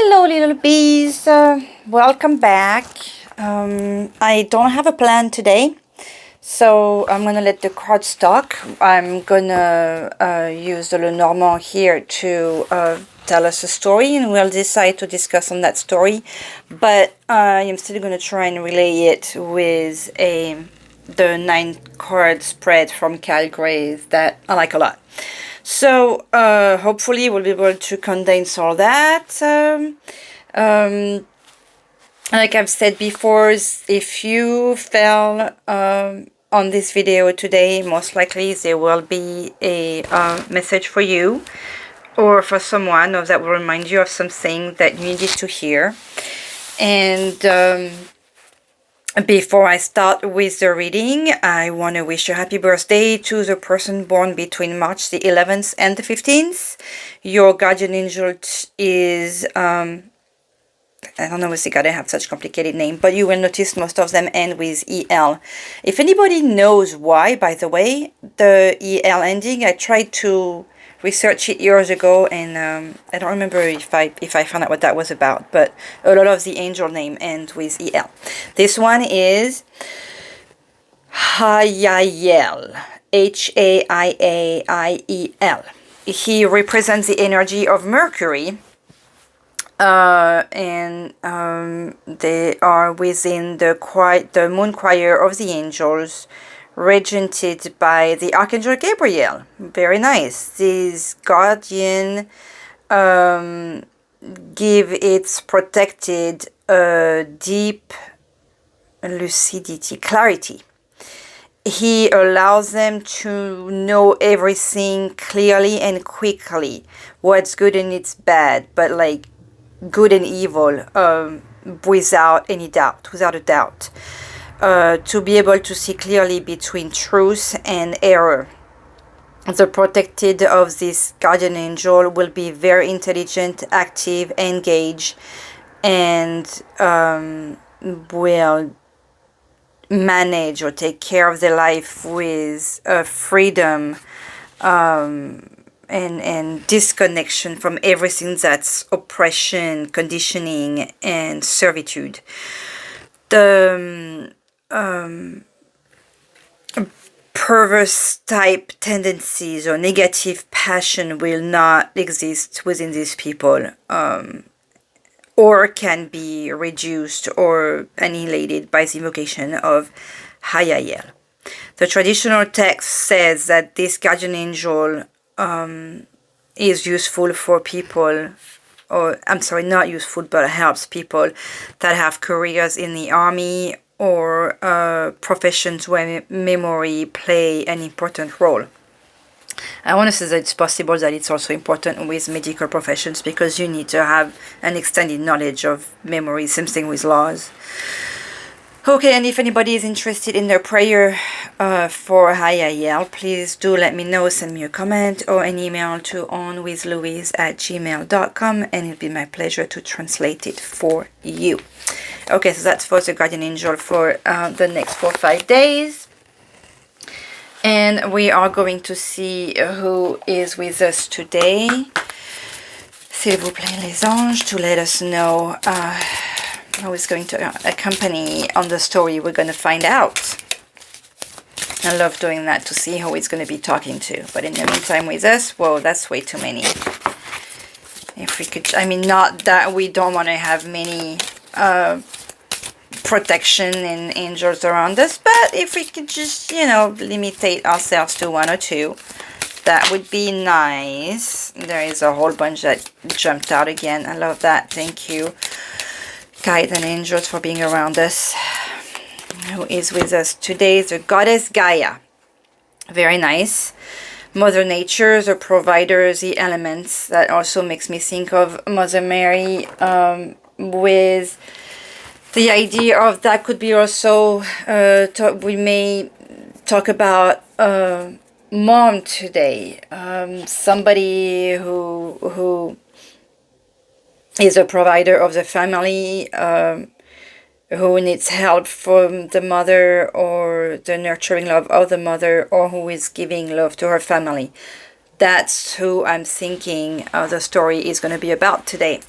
Hello little bees, welcome back. I don't have a plan today, so I'm gonna let the cards talk. I'm gonna use the Lenormand here to tell us a story, and we'll decide to discuss on that story, but I am still gonna try and relay it with the 9-card spread from Calgary that I like a lot. So hopefully we'll be able to condense all that. Like I've said before, if you fell on this video today, most likely there will be a message for you or for someone that will remind you of something that you needed to hear. And before I start with the reading, I want to wish a happy birthday to the person born between March the 11th and the 15th. Your guardian angel is, I don't know if they gotta have such complicated name, but you will notice most of them end with EL. If anybody knows why, by the way, the EL ending, I tried to research it years ago, and I don't remember if I found out what that was about, but a lot of the angel name ends with EL. This one is Hayayel, H-A-I-A-I-E-L. He represents the energy of Mercury, and they are within the moon choir of the angels, regented by the Archangel Gabriel. Very nice. This guardian give its protected deep lucidity, clarity. He allows them to know everything clearly and quickly, what's good and it's bad, but like good and evil, without any doubt, without a doubt. To be able to see clearly between truth and error. The protected of this guardian angel will be very intelligent, active, engaged, and will manage or take care of their life with freedom and disconnection from everything that's oppression, conditioning, and servitude. The perverse type tendencies or negative passion will not exist within these people, or can be reduced or annihilated by the invocation of Hayayel. The traditional text says that this guardian angel is useful for people, or I'm sorry, not useful, but helps people that have careers in the army or professions where memory play an important role. I want to say that it's possible that it's also important with medical professions, because you need to have an extended knowledge of memory, same thing with laws. Okay, and if anybody is interested in their prayer for Hayayel, please do let me know. Send me a comment or an email to onwithlouise@gmail.com, and it'll be my pleasure to translate it for you. Okay, so that's for the guardian angel for the next 4 or 5 days. And we are going to see who is with us today. S'il vous plaît, les anges, to let us know who is going to accompany on the story. We're going to find out. I love doing that, to see who he's going to be talking to. But in the meantime with us, whoa, that's way too many. If we could, I mean, not that we don't want to have many protection and angels around us, but if we could just, you know, limitate ourselves to 1 or 2, that would be nice. There is a whole bunch that jumped out again. I love that. Thank you, guides and angels, for being around us. Who is with us today is the goddess Gaia. Very nice. Mother Nature, the provider, the elements. That also makes me think of Mother Mary, with the idea of that could be also, we may talk about mom today. Somebody who is a provider of the family, who needs help from the mother, or the nurturing love of the mother, or who is giving love to her family. That's who I'm thinking the story is going to be about today.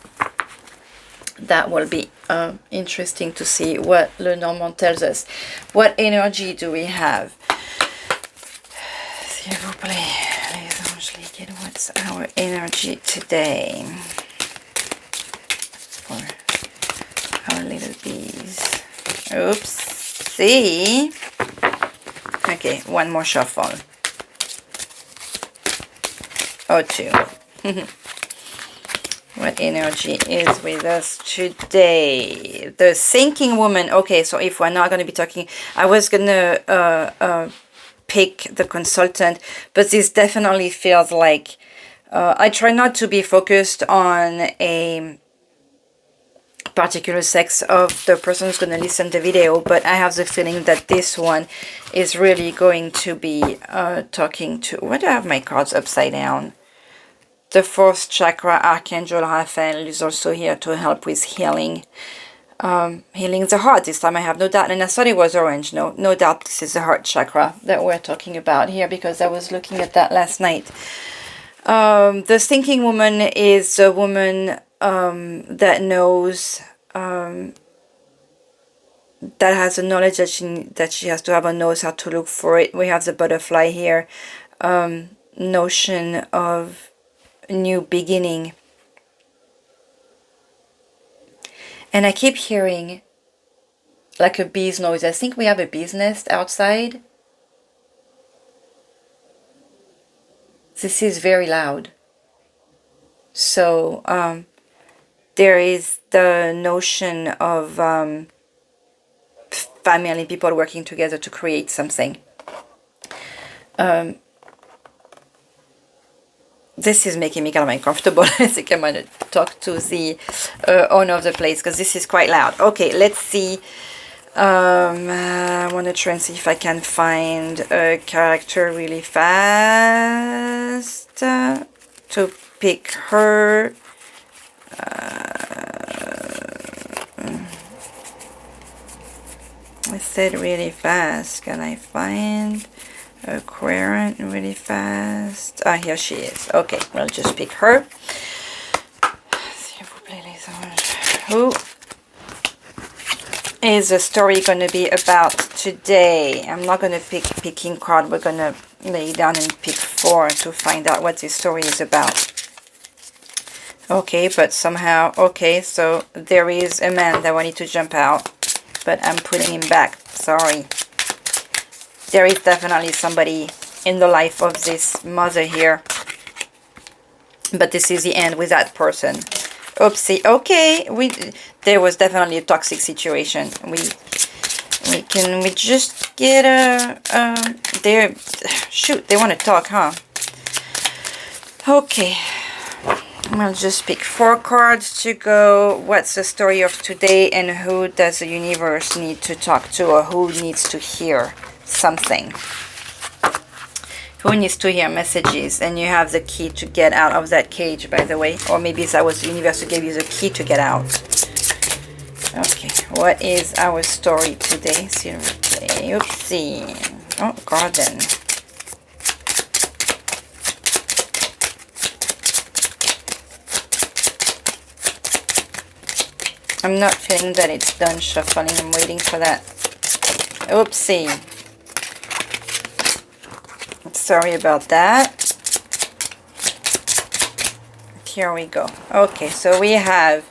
that will be interesting to see what Lenormand tells us. What energy do we have? S'il vous plaît, les anges liquides, what's our energy today for our little bees? Oops, see? Okay, one more shuffle. Oh, two. What energy is with us today? The thinking woman. Okay, so if we're not going to be talking, I was going to pick the consultant, but this definitely feels like I try not to be focused on a particular sex of the person who's going to listen to the video, but I have the feeling that this one is really going to be talking to... Why do I have my cards upside down? The fourth chakra, Archangel Raphael, is also here to help with healing. Healing the heart. This time I have no doubt. And I thought it was orange. No doubt this is the heart chakra that we're talking about here, because I was looking at that last night. The thinking woman is a woman that knows, that has a knowledge that she has to have, and knows how to look for it. We have the butterfly here. Notion of new beginning, and I keep hearing like a bee's noise. I think we have a bee's nest outside. This is very loud. So there is the notion of family, people working together to create something. This is making me kind of uncomfortable. I think I'm going to talk to the owner of the place, because this is quite loud. Okay, let's see. I want to try and see if I can find a character really fast to pick her. I said really fast. Can I find a querent really fast? Ah, here she is. Okay, we'll just pick her. Who is the story going to be about today? I'm not going to pick picking card. We're going to lay down and pick 4 to find out what this story is about. Okay, but somehow, okay, so there is a man that wanted to jump out, but I'm putting him back. Sorry. There is definitely somebody in the life of this mother here, but this is the end with that person. Oopsie. Okay, there was definitely a toxic situation. We just get there. Shoot, they want to talk, huh? Okay, I'll just pick 4 cards to go. What's the story of today, and who does the universe need to talk to, or who needs to hear something? Who needs to hear messages? And you have the key to get out of that cage, by the way. Or maybe that was the universe who gave you the key to get out. Okay, what is our story today? Oopsie. Oh, garden. I'm not feeling that it's done shuffling. I'm waiting for that. Oopsie. Sorry about that. Here we go. Okay, so we have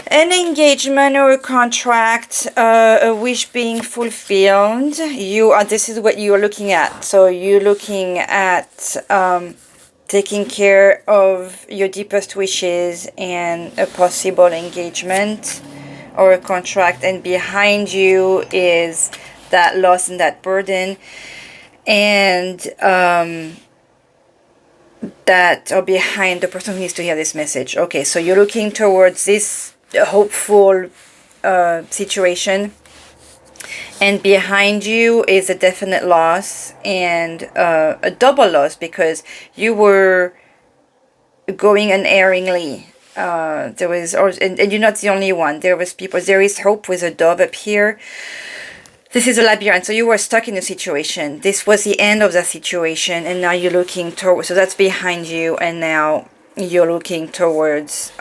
an engagement or a contract, a wish being fulfilled. This is what you are looking at. So you're looking at taking care of your deepest wishes and a possible engagement or a contract, and behind you is that loss and that burden, and that are behind the person who needs to hear this message. Okay, so you're looking towards this hopeful situation, and behind you is a definite loss, and a double loss, because you were going unerringly. There was, and you're not the only one. There was people. There is hope with a dove up here. This is a labyrinth. So you were stuck in a situation. This was the end of that situation, and now you're looking towards. So that's behind you, and now you're looking towards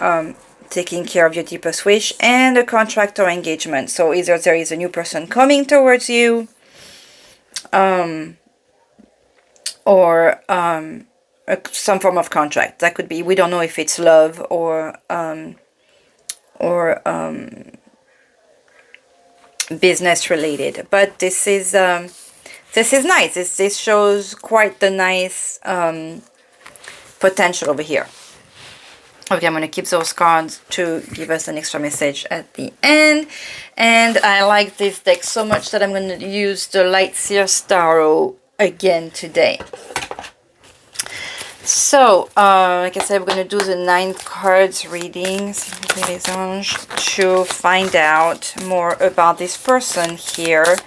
taking care of your deepest wish, and a contract or engagement. So either there is a new person coming towards you, or some form of contract. That could be, we don't know if it's love or business related, but this is nice. This shows quite the nice potential over here. Okay, I'm going to keep those cards to give us an extra message at the end. And I like this deck so much that I'm going to use the Light Seer Starro again today. So, like I said, we're going to do the 9 cards reading to find out more about this person here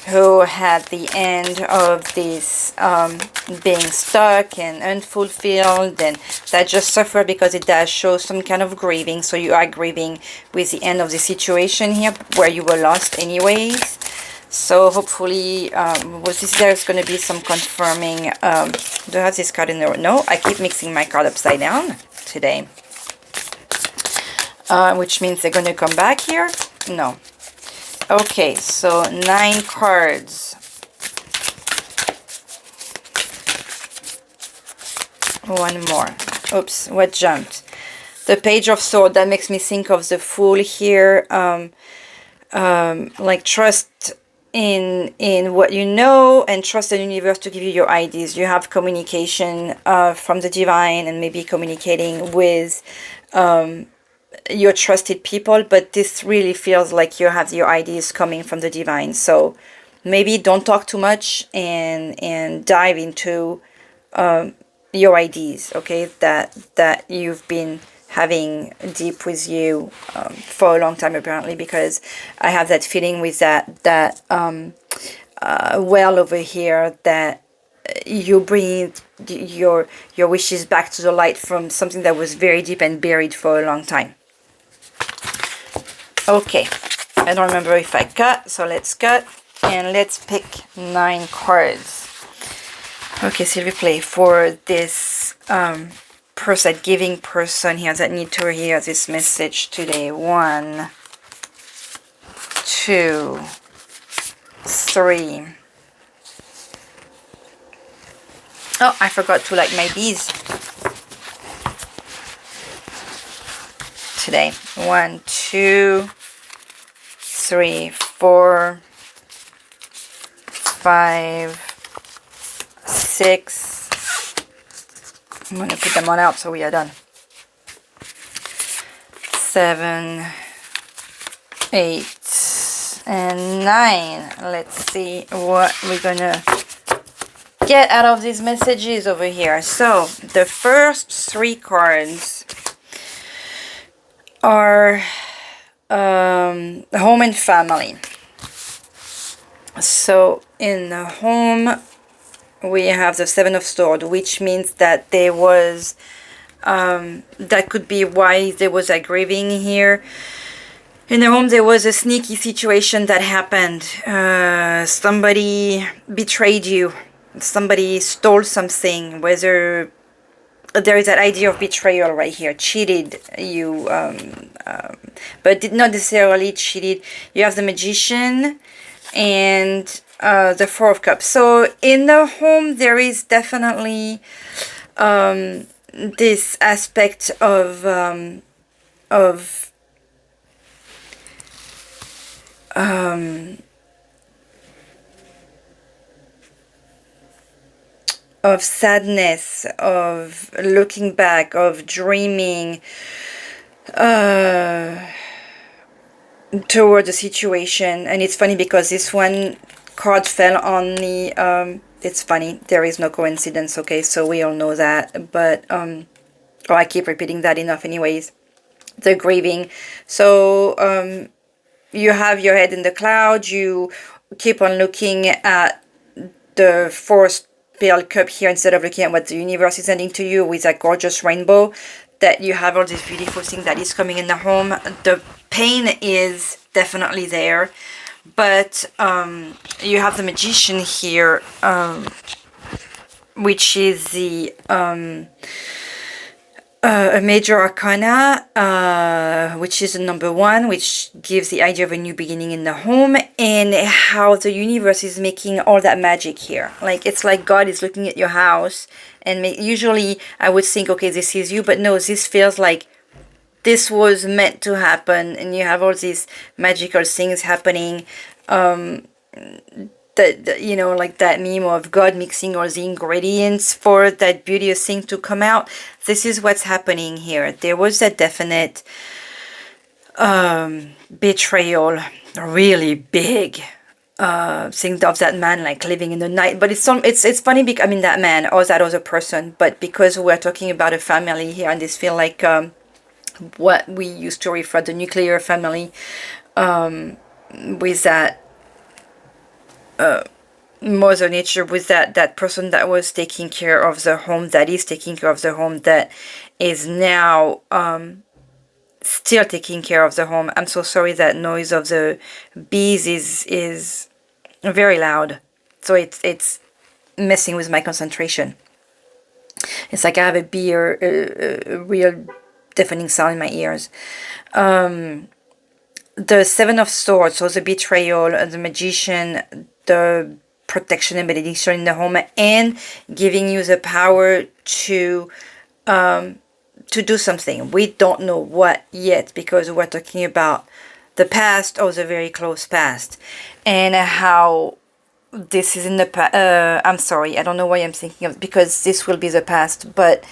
who had the end of this being stuck and unfulfilled, and that just suffered because it does show some kind of grieving. So you are grieving with the end of the situation here where you were lost anyways. So hopefully there's going to be some confirming. Do I have this card in there? No, I keep mixing my card upside down today, which means they're going to come back here. No. Okay, so 9 cards. One more. Oops, what jumped? The Page of Swords. That makes me think of the Fool here. Like trust in what you know, and trust the universe to give you your ideas. You have communication from the divine, and maybe communicating with your trusted people, but this really feels like you have your ideas coming from the divine. So maybe don't talk too much and dive into your ideas, okay, that you've been having deep with you for a long time, apparently, because I have that feeling with that well over here, that you bring your wishes back to the light from something that was very deep and buried for a long time. Okay, I don't remember if I cut, so let's cut and let's pick 9 cards. Okay, Sylvie, play for this person, giving person here that need to hear this message today. 1, 2, 3. Oh, I forgot to light my bees today. 1, 2, 3, 4, 5, 6. I'm going to put them all out so we are done. 7, 8, and 9. Let's see what we're going to get out of these messages over here. So, the first 3 cards are Homan Family. So in the home we have the 7 of Swords, which means that there was that could be why there was a grieving here. In the home there was a sneaky situation that happened. Somebody betrayed you, somebody stole something, whether there is that idea of betrayal right here, cheated you, but did not necessarily cheated. You have the Magician and the 4 of Cups. So in the home there is definitely this aspect of sadness, of looking back, of dreaming toward the situation. And it's funny because this one card fell on the it's funny, there is no coincidence, okay, so we all know that, but oh, I keep repeating that enough anyways. The grieving. So you have your head in the clouds, you keep on looking at the 4th Pale Cup here instead of looking at what the universe is sending to you with that gorgeous rainbow, that you have all this beautiful thing that is coming in the home. The pain is definitely there, but you have the Magician here, which is the a major arcana, which is the number 1, which gives the idea of a new beginning in the home, and how the universe is making all that magic here. Like, it's like God is looking at your house, and usually I would think, okay, this is you, but no, this feels like this was meant to happen, and you have all these magical things happening. That you know, like that meme of God mixing all the ingredients for that beauteous thing to come out. This is what's happening here. There was that definite betrayal, really big thing of that man, like living in the night. But it's funny because, I mean, that man or that other person, but because we're talking about a family here, and this feel like what we used to refer to the nuclear family, with that Mother Nature, with that person that was taking care of the home, that is taking care of the home, that is now still taking care of the home. I'm so sorry, that noise of the bees is very loud, so it's messing with my concentration. It's like I have a bee or a real deafening sound in my ears. The Seven of Swords, so the betrayal, the Magician, the protection and benediction in the home, and giving you the power to do something. We don't know what yet, because we're talking about the past or the very close past, and how this is in the past. I'm sorry, I don't know why I'm thinking of, because this will be the past, but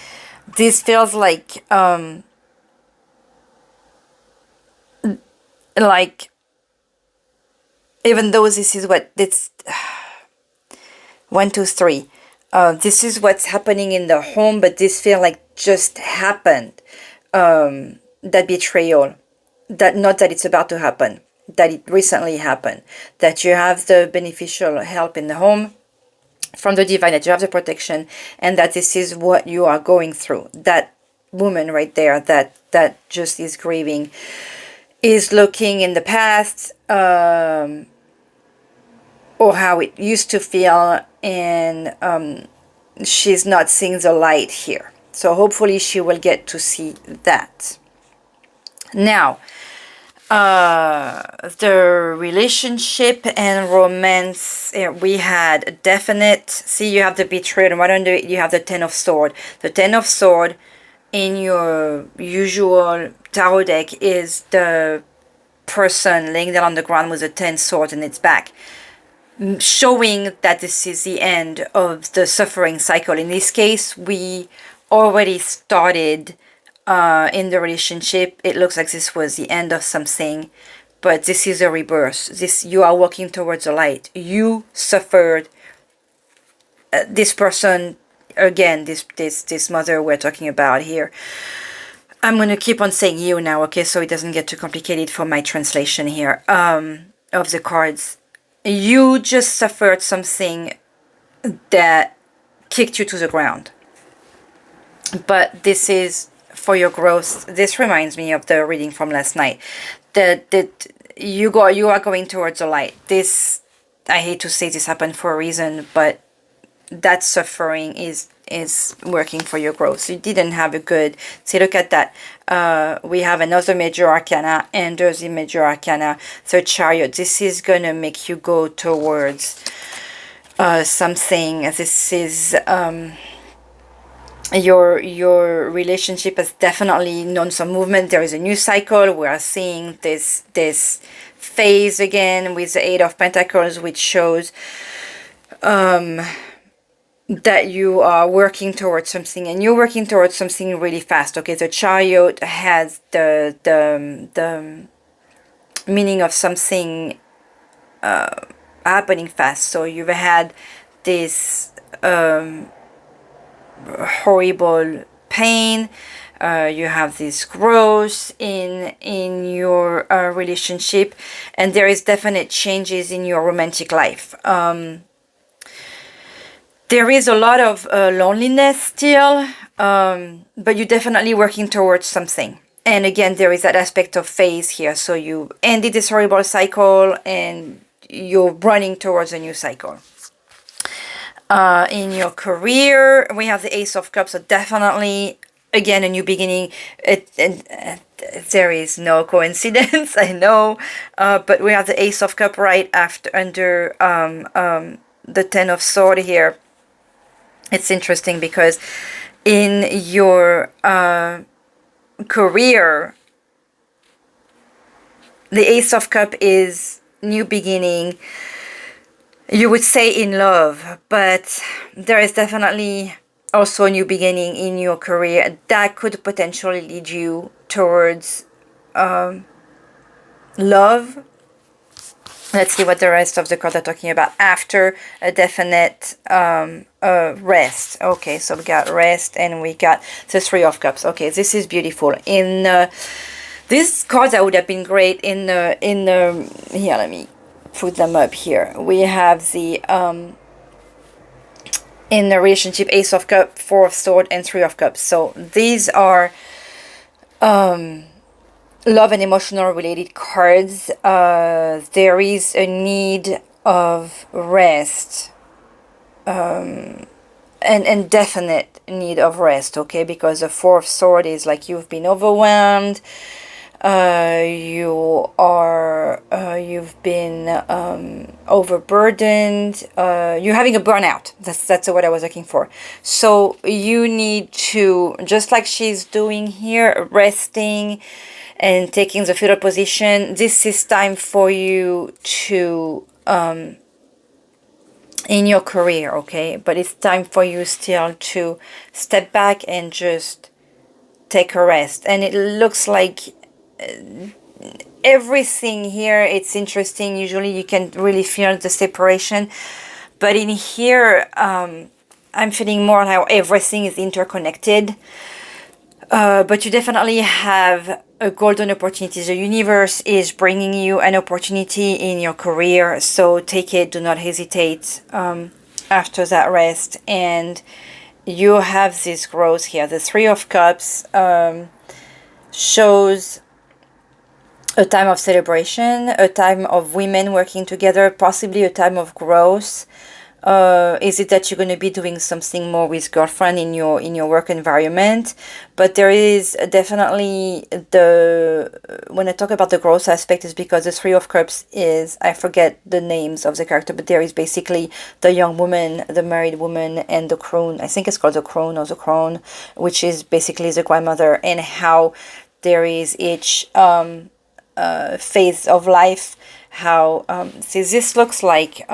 this feels like even though this is what it's 1, 2, 3. This is what's happening in the home, but this feel like just happened. That betrayal, that not that it's about to happen, that it recently happened. That you have the beneficial help in the home from the divine, that you have the protection, and that this is what you are going through. That woman right there, that just is grieving, is looking in the past, or how it used to feel, and she's not seeing the light here. So hopefully she will get to see that. Now, the relationship and romance, we had a definite, see, you have the betrayal, and right under it you have the Ten of Sword. The Ten of Sword in your usual tarot deck is the person laying down on the ground with a 10 sword in its back, showing that this is the end of the suffering cycle. In this case, we already started in the relationship. It looks like this was the end of something, but this is a rebirth. This, you are walking towards the light. You suffered. This person, again, this mother we're talking about here. I'm going to keep on saying you now, okay, so it doesn't get too complicated for my translation here of the cards. You just suffered something that kicked you to the ground. But this is for your growth. This reminds me of the reading from last night. That you are going towards the light. This, I hate to say this happened for a reason, but that suffering is working for your growth. So you didn't have a good, see, look at that. We have another major arcana, and there's the major arcana, the Chariot. This is gonna make you go towards something. This is your relationship has definitely known some movement. There is a new cycle. We are seeing this phase again with the Eight of Pentacles, which shows that you are working towards something, and you're working towards something really fast. Okay, the Chariot has the meaning of something happening fast. So you've had this horrible pain. You have this growth in your relationship, and there is definite changes in your romantic life. There is a lot of loneliness still, but you're definitely working towards something. And again, there is that aspect of phase here. So you ended this horrible cycle, and you're running towards a new cycle. In your career, we have the Ace of Cups, so definitely again, a new beginning. There is no coincidence, I know, but we have the Ace of Cup right after, under the Ten of Sword here. It's interesting because in your career, the Ace of Cup is new beginning. You would say in love, but there is definitely also a new beginning in your career that could potentially lead you towards love. Let's see what the rest of the cards are talking about after a definite rest. Okay, so we got rest and we got the Three of Cups. Okay, this is beautiful. In these cards that would have been great in the here, let me put them up here. We have the in the relationship Ace of Cup, Four of Sword, and Three of Cups. So these are love and emotional related cards. There is a need of rest, and definite need of rest, okay, because the Four of Sword is like you've been overwhelmed, you've been overburdened, you're having a burnout. That's what I was looking for. So you need to, just like she's doing here, resting and taking the fetal position. This is time for you to in your career, okay, but it's time for you still to step back and just take a rest. And it looks like everything here, it's interesting. Usually you can really feel the separation, but in here I'm feeling more how everything is interconnected. But you definitely have a golden opportunity. The universe is bringing you an opportunity in your career, so take it, do not hesitate after that rest. And you have this growth here. The Three of Cups shows a time of celebration, a time of women working together, possibly a time of growth. Is it that you're going to be doing something more with girlfriend in your work environment? But there is definitely when I talk about the growth aspect, is because the Three of Cups is, I forget the names of the character, but there is basically the young woman, the married woman, and the crone. I think it's called the crone or the crone, which is basically the grandmother, and how there is each phase of life. How see, this looks like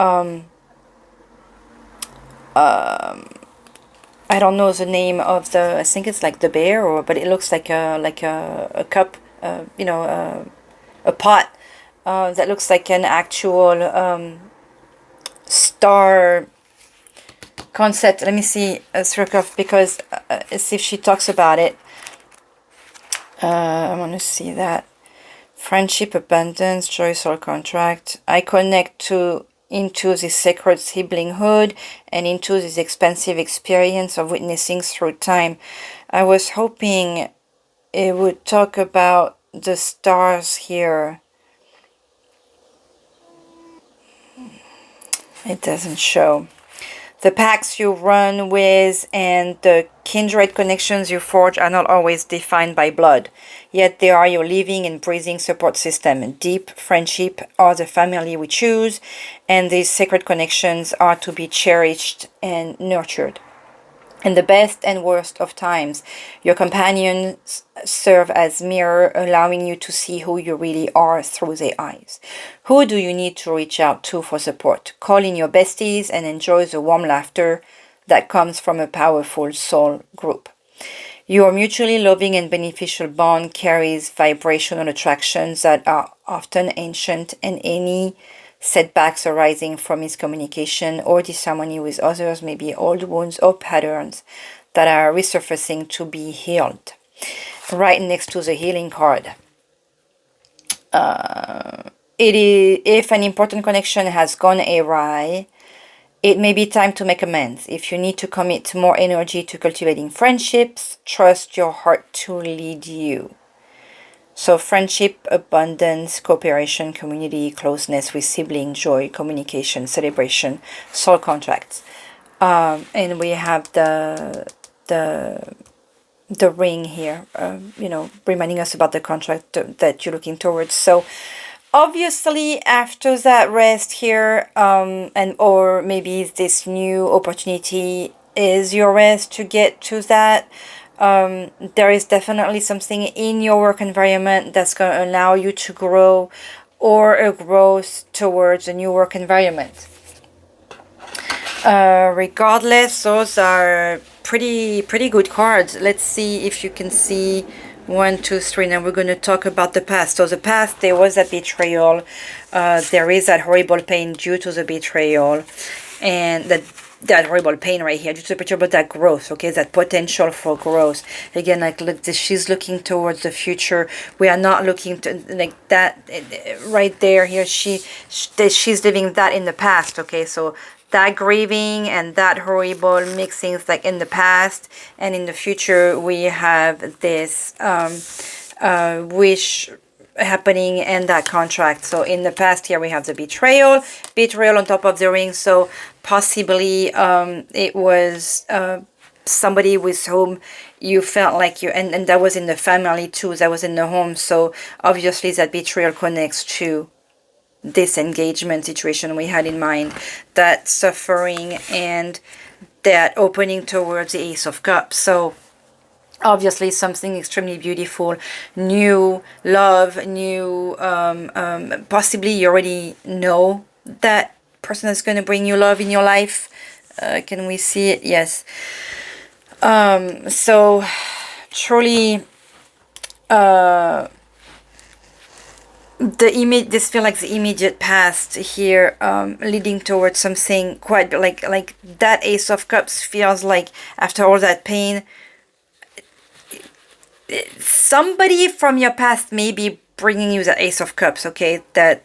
I don't know the name of the, I think it's like the bear, or but it looks like a cup, you know, a pot that looks like an actual star concept. Let me see a circle, because see if she talks about it. I want to see that. Friendship, abundance, joy, soul contract. I connect into this sacred siblinghood and into this expansive experience of witnessing through time. I was hoping it would talk about the stars here. It doesn't show. The pacts you run with and the kindred connections you forge are not always defined by blood, yet they are your living and breathing support system. Deep friendship are the family we choose, and these sacred connections are to be cherished and nurtured. In the best and worst of times, your companions serve as mirror, allowing you to see who you really are through their eyes. Who do you need to reach out to for support? Call in your besties and enjoy the warm laughter that comes from a powerful soul group. Your mutually loving and beneficial bond carries vibrational attractions that are often ancient, and any setbacks arising from miscommunication or disharmony with others may be old wounds or patterns that are resurfacing to be healed. Right next to the healing card. It is, if an important connection has gone awry, it may be time to make amends. If you need to commit more energy to cultivating friendships, trust your heart to lead you. So friendship, abundance, cooperation, community, closeness with sibling, joy, communication, celebration, soul contracts. And we have the the ring here, you know, reminding us about the contract that you're looking towards. So obviously after that rest here, and or maybe this new opportunity is your rest to get to that, there is definitely something in your work environment that's going to allow you to grow, or a growth towards a new work environment. Regardless, those are pretty good cards. Let's see if you can see 1, 2, 3. Now we're going to talk about the past. So the past, there was that betrayal. There is that horrible pain due to the betrayal, and that horrible pain right here due to the betrayal, but that growth, okay, that potential for growth. Again, like, look, she's looking towards the future. We are not looking to, like, that right there here. She's living that in the past, okay. So that grieving and that horrible mixings, like in the past, and in the future we have this wish happening and that contract. So in the past here we have the betrayal on top of the ring. So possibly it was somebody with whom you felt like you, and that was in the family too, that was in the home. So obviously that betrayal connects to this engagement situation we had in mind, that suffering and that opening towards the Ace of Cups. So obviously something extremely beautiful, new love, new, possibly you already know that person that's going to bring you love in your life. Can we see it? Yes. So truly, this feel like the immediate past here, leading towards something quite like that Ace of Cups feels like after all that pain, somebody from your past may be bringing you the Ace of Cups, okay, that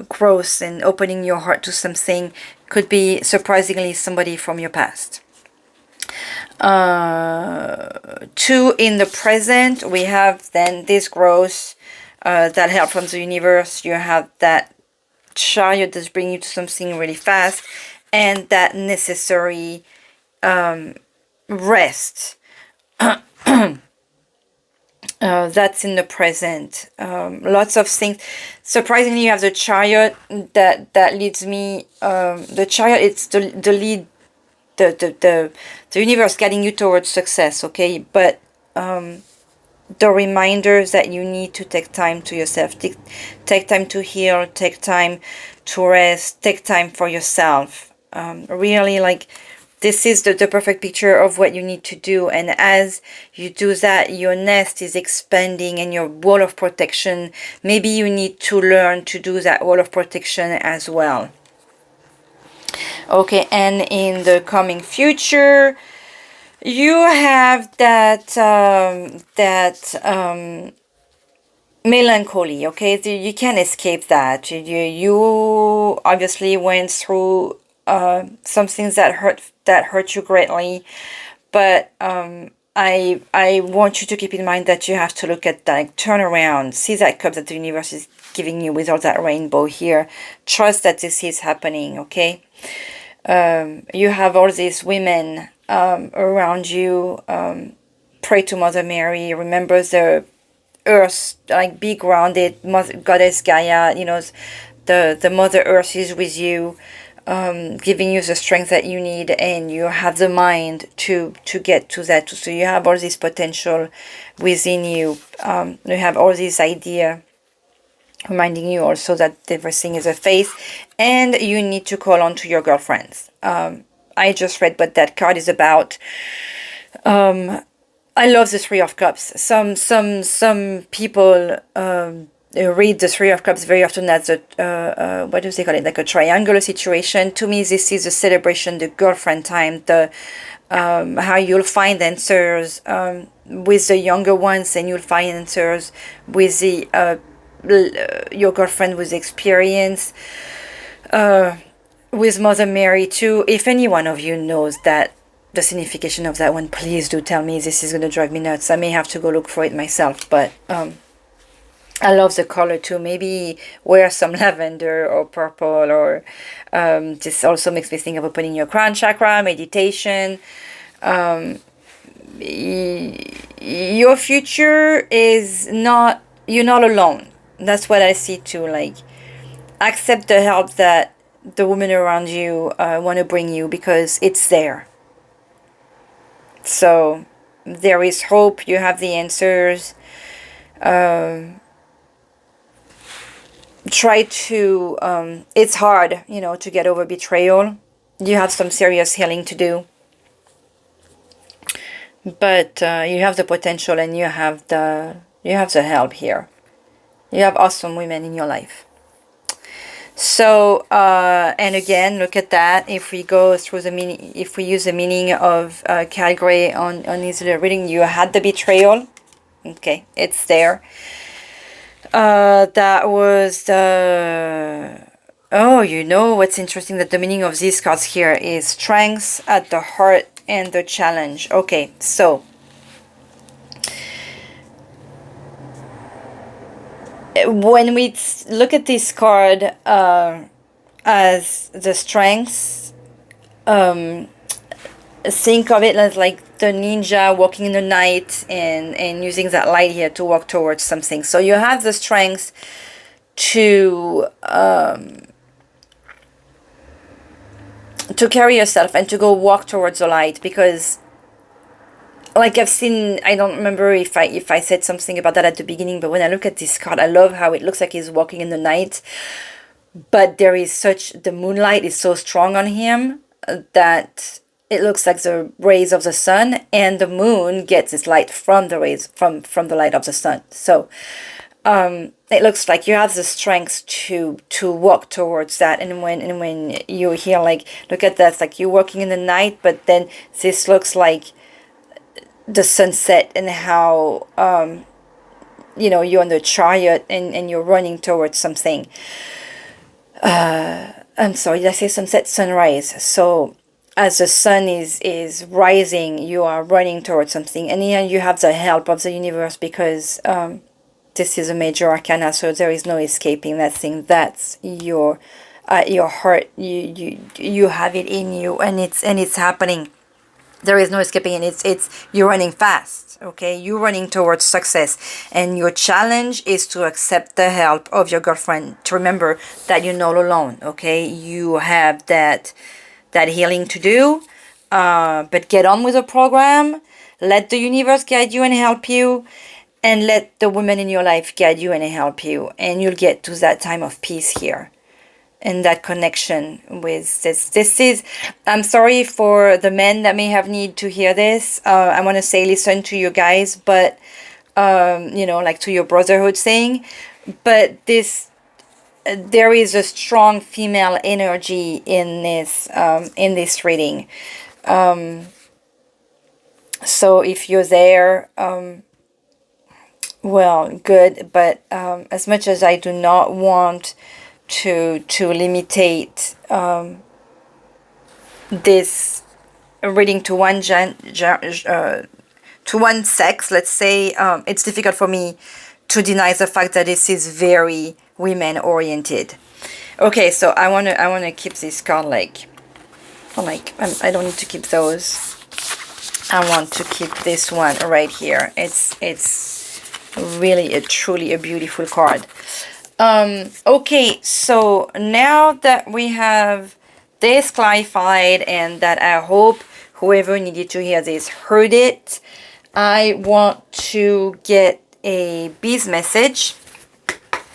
growth and opening your heart to something. Could be surprisingly somebody from your past. 2 in the present, we have then this growth, that help from the universe. You have that Chariot that's bringing you to something really fast, and that necessary rest. That's in the present. Lots of things. Surprisingly, you have the Chariot that leads me. The Chariot, it's the lead. The universe guiding you towards success, okay? But the reminders that you need to take time to yourself, take time to heal, take time to rest, take time for yourself. Really, like, this is the perfect picture of what you need to do. And as you do that, your nest is expanding and your wall of protection, maybe you need to learn to do that wall of protection as well. Okay, and in the coming future, you have that melancholy, okay? You can't escape that. You obviously went through some things that hurt you greatly, but I want you to keep in mind that you have to look at that, like, turn around, see that cup that the universe is giving you with all that rainbow here. Trust that this is happening, okay? You have all these women around you. Pray to Mother Mary. Remember the earth, like, be grounded. Goddess Gaia, you know, the Mother Earth is with you, giving you the strength that you need, and you have the mind to get to that. So you have all this potential within you. You have all these ideas, reminding you also that everything is a phase, and you need to call on to your girlfriends. I just read what that card is about. I love the Three of Cups. Some people read the Three of Cups very often as a what do they call it, like a triangular situation. To me, this is a celebration, the girlfriend time, the how you'll find answers with the younger ones, and you'll find answers with the your girlfriend with experience, with Mother Mary too. If any one of you knows that the signification of that one, please do tell me. This is going to drive me nuts. I may have to go look for it myself, but I love the color too. Maybe wear some lavender or purple, or this also makes me think of opening your crown chakra, meditation. Your future is not, you're not alone. That's what I see too. Like, accept the help that the women around you want to bring you, because it's there. So there is hope. You have the answers. Try to, it's hard, you know, to get over betrayal. You have some serious healing to do. But you have the potential, and you have the help here. You have awesome women in your life. So, and again, look at that. If we go through the meaning, if we use the meaning of Calgary on his little reading, you had the betrayal. Okay, it's there. That was the... Oh, you know what's interesting? That the meaning of these cards here is strength at the heart and the challenge. Okay, so when we look at this card as the strength, think of it as like the ninja walking in the night and using that light here to walk towards something. So you have the strength to carry yourself and to go walk towards the light, because like I've seen, I don't remember if I said something about that at the beginning, but when I look at this card, I love how it looks like he's walking in the night, but there is such, the moonlight is so strong on him that it looks like the rays of the sun, and the moon gets its light from the rays, from the light of the sun. So it looks like you have the strength to walk towards that. And when you hear, like, look at that, it's like you're walking in the night, but then this looks like the sunset, and how you know, you're on the chariot and you're running towards something. I'm sorry, did I say sunset? Sunrise. So as the sun is rising, you are running towards something, and here you have the help of the universe, because this is a major arcana, so there is no escaping that thing. That's your heart. You have it in you, and it's happening. There is no escaping, and it's you're running fast. Okay, you're running towards success, and your challenge is to accept the help of your girlfriend. To remember that you're not alone. Okay, you have that healing to do, but get on with the program. Let the universe guide you and help you, and let the women in your life guide you and help you, and you'll get to that time of peace here, and that connection with this is, I'm sorry for the men that may have need to hear this. I want to say, listen to you guys, but you know, like to your brotherhood thing, but this, there is a strong female energy in this reading. So if you're there, well, good, but as much as I do not want to limitate this reading to one to one sex, let's say, it's difficult for me to deny the fact that this is very women oriented. Okay, so I wanna keep this card like I don't need to keep those. I want to keep this one right here. It's really truly a beautiful card. Okay, so now that we have this clarified, and that I hope whoever needed to hear this heard it, I want to get a bees message.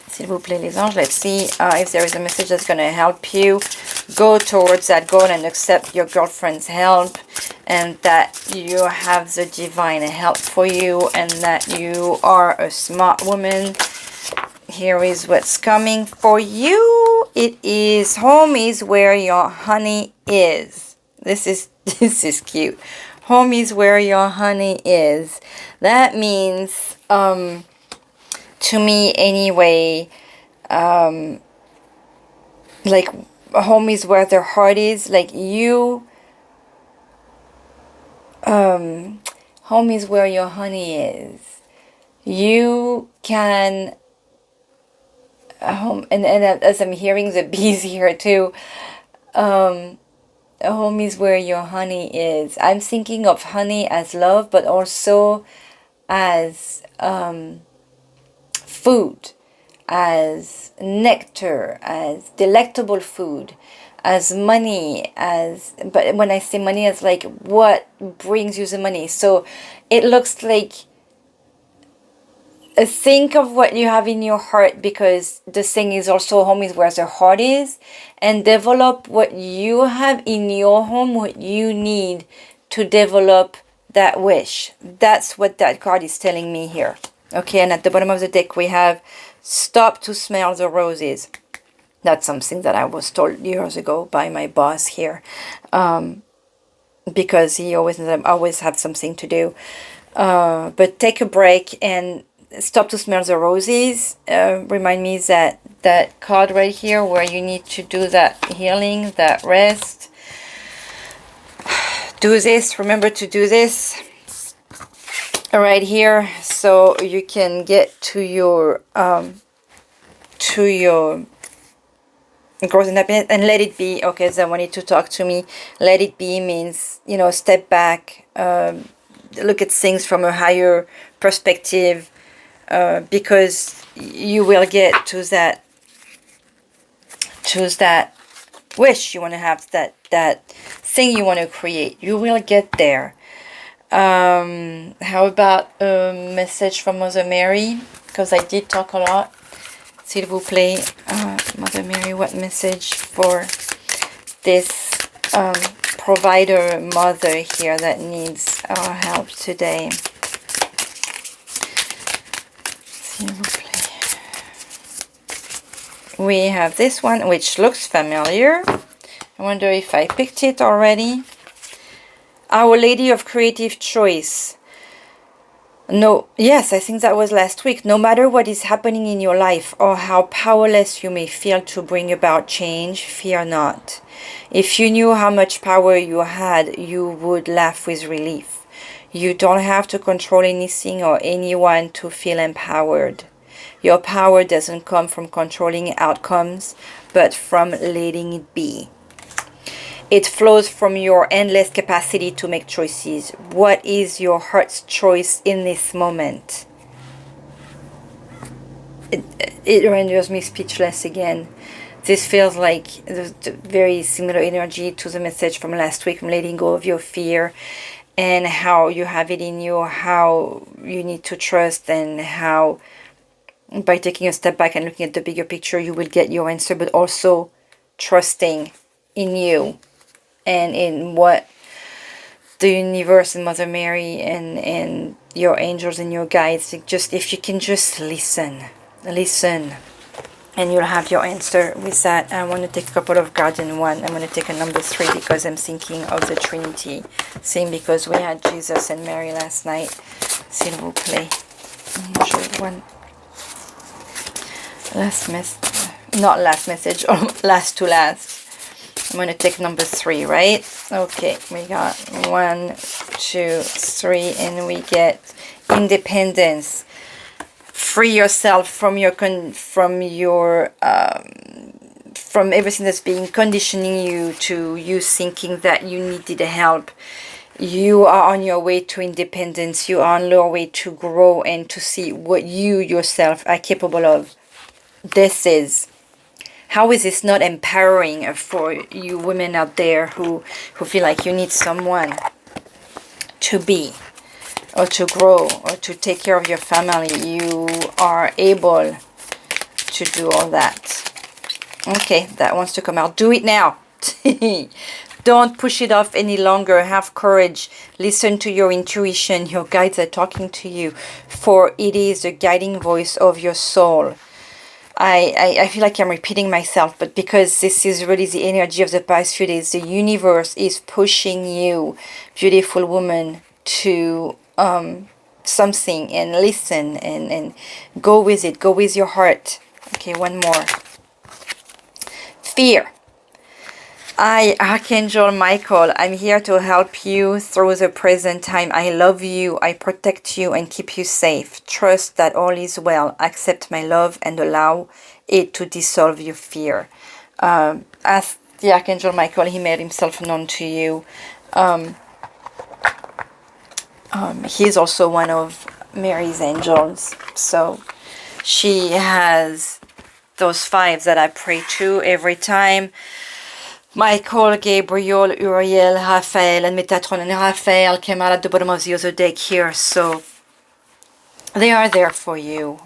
S'il vous plaît, les anges. Let's see if there is a message that's going to help you go towards that goal and accept your girlfriend's help, and that you have the divine help for you, and that you are a smart woman. Here is what's coming for you. It is, home is where your honey is. This is cute. Home is where your honey is. That means, to me anyway, like, home is where their heart is. Like, you, home is where your honey is. You can, and as I'm hearing the bees here too, home is where your honey is. I'm thinking of honey as love, but also as food, as nectar, as delectable food, as money, as, but when I say money, it's like what brings you the money. So it looks like, think of what you have in your heart, because the thing is also home is where the heart is, and develop what you have in your home, what you need to develop that wish. That's what that card is telling me here. Okay, and at the bottom of the deck we have stop to smell the roses. That's something that I was told years ago by my boss here, because he always had something to do. But take a break and stop to smell the roses. Remind me that card right here where you need to do that healing, that rest. Do this. Remember to do this right here, so you can get to your growth and happiness, and let it be. Okay, so I wanted to talk to me. Let it be means, you know, step back, look at things from a higher perspective, because you will get to that wish you want to have, that thing you want to create. You will get there. How about a message from Mother Mary? Because I did talk a lot. S'il vous plaît, Mother Mary, what message for this provider mother here that needs our help today? S'il vous plaît. We have this one, which looks familiar. I wonder if I picked it already. Our Lady of Creative Choice. No, yes, I think that was last week. No matter what is happening in your life or how powerless you may feel to bring about change, fear not. If you knew how much power you had, you would laugh with relief. You don't have to control anything or anyone to feel empowered. Your power doesn't come from controlling outcomes, but from letting it be. It flows from your endless capacity to make choices. What is your heart's choice in this moment? It renders me speechless again. This feels like the very similar energy to the message from last week, from letting go of your fear, and how you have it in you, how you need to trust, and how by taking a step back and looking at the bigger picture, you will get your answer, but also trusting in you and in what the universe and Mother Mary and your angels and your guides, just if you can just listen, and you'll have your answer. With that, I want to take a couple of Guardian 1. I'm going to take a number 3 because I'm thinking of the Trinity. Same because we had Jesus and Mary last night. S'il vous plaît. Angel 1. Not last message, or last to last. I'm going to take number 3, right? Okay, we got 1, 2, 3, and we get independence. Free yourself from from everything that's being conditioning you to you thinking that you needed help. You are on your way to independence. You are on your way to grow and to see what you yourself are capable of. How is this not empowering for you women out there who feel like you need someone to be, or to grow, or to take care of your family? You are able to do all that. Okay, that wants to come out. Do it now. Don't push it off any longer. Have courage. Listen to your intuition. Your guides are talking to you, for it is the guiding voice of your soul. I feel like I'm repeating myself, but because this is really the energy of the past few days, the universe is pushing you, beautiful woman, to something, and listen and go with it. Go with your heart. Okay, one more. Fear. Archangel Michael, I'm here to help you through the present time. I love you, I protect you and keep you safe. Trust that all is well. Accept my love and allow it to dissolve your fear. Ask the Archangel Michael, he made himself known to you. He's also one of Mary's angels. So she has those 5 that I pray to every time. Michael, Gabriel, Uriel, Raphael, and Metatron. And Raphael came out at the bottom of the other deck here. So they are there for you.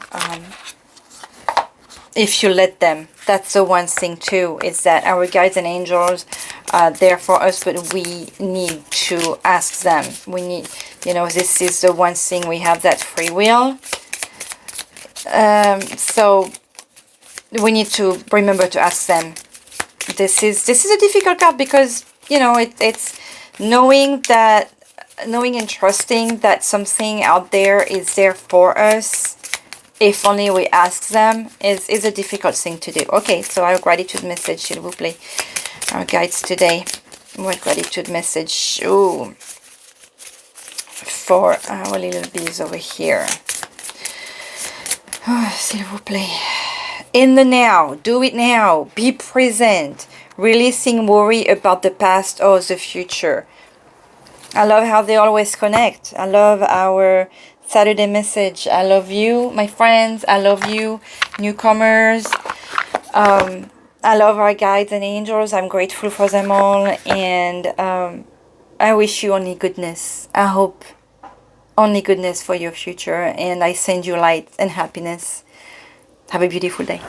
If you let them. That's the one thing too, is that our guides and angels are there for us, but we need to ask them. We need, you know, this is the one thing, we have that free will. So we need to remember to ask them. This is a difficult card because, you know, it's knowing and trusting that something out there is there for us. If only we ask them, is a difficult thing to do. Okay, so our gratitude message, s'il vous plaît. Our guides today. What gratitude message? Ooh. For our little bees over here. Oh, s'il vous plaît. In the now. Do it now. Be present. Releasing worry about the past or the future. I love how they always connect. I love our Saturday message. I love you, my friends. I love you, newcomers. I love our guides and angels. I'm grateful for them all. And I wish you only goodness. I hope only goodness for your future. And I send you light and happiness. Have a beautiful day.